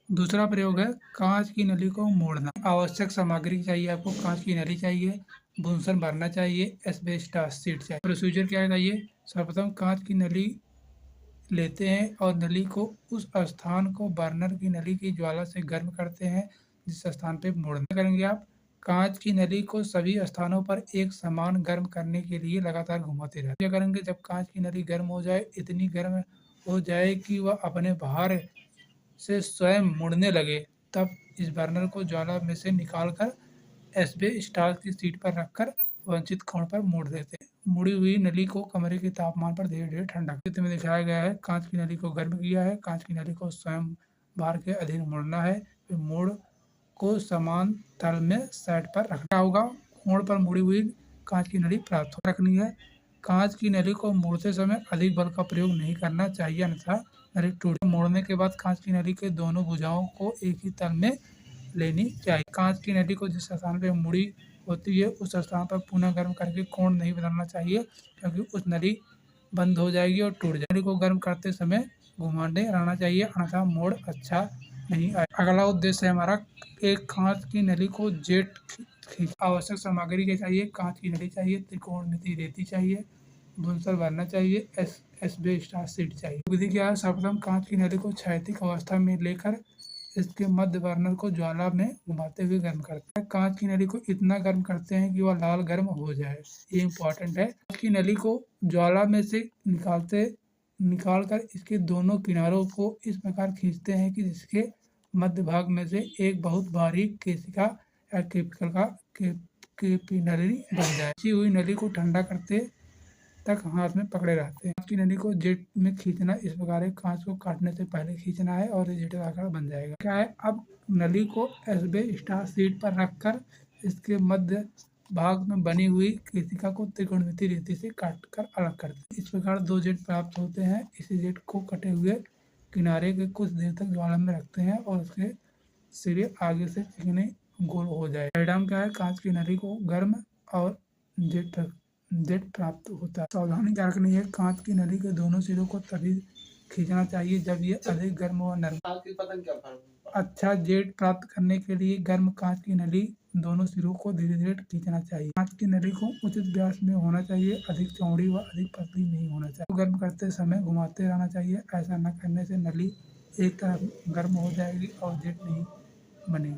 दूसरा प्रयोग है कांच की नली को मोड़ना। आवश्यक सामग्री चाहिए आपको, कांच की नली चाहिए, बुनसन भरना चाहिए, एस्बेस्टॉस शीट चाहिए। प्रोसीजर क्या है ये? सर्वप्रथम कांच की नली लेते हैं और नली को उस स्थान को बर्नर की नली की ज्वाला से गर्म करते हैं जिस स्थान पे मोड़ना करेंगे आप। कांच की नली को सभी स्थानों पर एक समान गर्म करने के लिए लगातार घुमाते रहते हैं। क्या करेंगे? जब कांच की नली गर्म हो जाए, इतनी गर्म हो जाए कि वह अपने भार से स्वयं मुड़ने लगे, तब इस बर्नर को ज्वाला में से निकालकर एस्बेस्टॉस की सीट पर रखकर वांछित कोण पर मोड़ देते हैं। मुड़ी हुई नली को कमरे के तापमान पर धीरे धीरे ठंडा चित्र में दिखाया गया है। कांच की नली को गर्म किया है, कांच की नली को स्वयं भार के अधीन मोड़ना है, फिर मोड़ को समान तल में साइड पर रखना होगा। कोण पर मुड़ी हुई कांच की नली प्राप्त हो रखनी है। कांच की नली को मोड़ते समय अधिक बल का प्रयोग नहीं करना चाहिए, अन्यथा नली टूट। मोड़ने के बाद कांच की नली के दोनों भुजाओं को एक ही तल में लेनी चाहिए। कांच की नली को जिस स्थान पर मुड़ी होती है उस स्थान पर पुनः गर्म करके कोण नहीं बदलना चाहिए, क्योंकि उस नली बंद हो जाएगी और टूट जाएगी। नली को गर्म करते समय घुमाते रहना चाहिए, अन्यथा मोड़ अच्छा नहीं आएगा। अगला उद्देश्य है हमारा एक कांच की नली को जेट खींच। आवश्यक सामग्री क्या चाहिए? कांच की नली चाहिए, त्रिकोणमितीय रेती चाहिए, बुनसन भरना चाहिए, एस्बेस्टॉस शीट चाहिए। विधि क्या है? सर्वप्रथम कांच की नली को क्षैतिज अवस्था में लेकर इसके मध्य बर्नर को ज्वाला में घुमाते हुए गर्म करते हैं। कांच की नली को इतना गर्म करते हैं कि वह लाल गर्म हो जाए, ये इंपॉर्टेंट है। कांच की नली को ज्वाला में से निकालकर इसके दोनों किनारों को इस प्रकार खींचते हैं कि जिसके मध्य भाग में से एक बहुत बारीक केशिका या कैपिलरी बन जाए। खींची हुई नली को ठंडा करते तक हाथ में पकड़े रहते हैं। कांच की नली को जेट में खींचना इस प्रकार है, कांच को काटने से पहले खींचना है और ये जेट आकार बन जाएगा। क्या है? अब नली को एस्बेस्टॉस शीट पर रखकर इसके मध्य भाग में बनी हुई केशिका को त्रिकोणमितीय रेती से काटकर अलग कर दें। इस प्रकार दो जेट प्राप्त होते हैं। इसी जेट को कटे हुए किनारे के कुछ देर तक ज्वाला में रखते हैं और उसके सिरे आगे से चिकने गोल हो जाए। परिणाम क्या है? कांच की नली को गर्म और जेट प्राप्त होता है। सावधानी क्या रखनी है? कांच की नली के दोनों सिरों को तभी खींचना चाहिए जब ये अधिक गर्म और नरम। अच्छा जेट प्राप्त करने के लिए गर्म कांच की नली दोनों सिरों को धीरे धीरे खींचना चाहिए। कांच की नली को उचित व्यास में होना चाहिए, अधिक चौड़ी व अधिक पतली नहीं होना चाहिए। गर्म करते समय घुमाते रहना चाहिए, ऐसा न करने से नली एक तरफ गर्म हो जाएगी और जेट नहीं बनेगी।